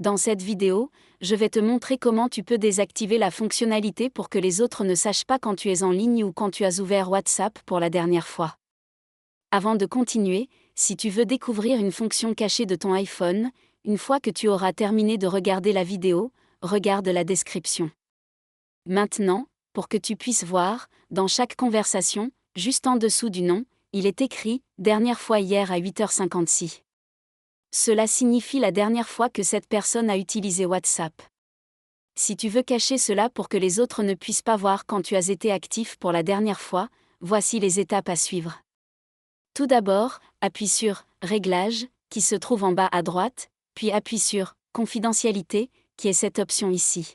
Dans cette vidéo, je vais te montrer comment tu peux désactiver la fonctionnalité pour que les autres ne sachent pas quand tu es en ligne ou quand tu as ouvert WhatsApp pour la dernière fois. Avant de continuer, si tu veux découvrir une fonction cachée de ton iPhone, une fois que tu auras terminé de regarder la vidéo, regarde la description. Maintenant, pour que tu puisses voir, dans chaque conversation, juste en dessous du nom, il est écrit « Dernière fois hier à 8h56 ». Cela signifie la dernière fois que cette personne a utilisé WhatsApp. Si tu veux cacher cela pour que les autres ne puissent pas voir quand tu as été actif pour la dernière fois, voici les étapes à suivre. Tout d'abord, appuie sur « Réglages » qui se trouve en bas à droite, puis appuie sur « Confidentialité » qui est cette option ici.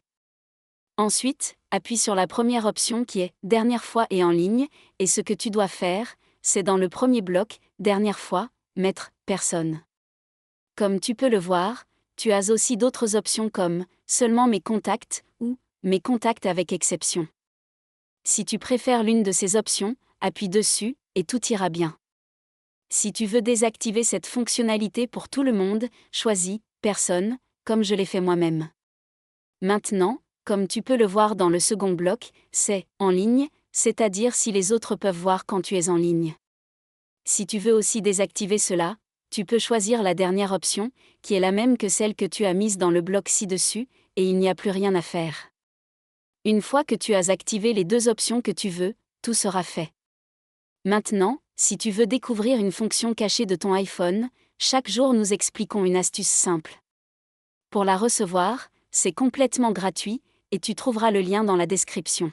Ensuite, appuie sur la première option qui est « Dernière fois et en ligne » et ce que tu dois faire, c'est dans le premier bloc « Dernière fois » mettre « Personne ». Comme tu peux le voir, tu as aussi d'autres options comme « Seulement mes contacts » ou « Mes contacts avec exception ». Si tu préfères l'une de ces options, appuie dessus, et tout ira bien. Si tu veux désactiver cette fonctionnalité pour tout le monde, choisis « Personne », comme je l'ai fait moi-même. Maintenant, comme tu peux le voir dans le second bloc, c'est « En ligne », c'est-à-dire si les autres peuvent voir quand tu es en ligne. Si tu veux aussi désactiver cela, tu peux choisir la dernière option, qui est la même que celle que tu as mise dans le bloc ci-dessus, et il n'y a plus rien à faire. Une fois que tu as activé les deux options que tu veux, tout sera fait. Maintenant, si tu veux découvrir une fonction cachée de ton iPhone, chaque jour nous expliquons une astuce simple. Pour la recevoir, c'est complètement gratuit, et tu trouveras le lien dans la description.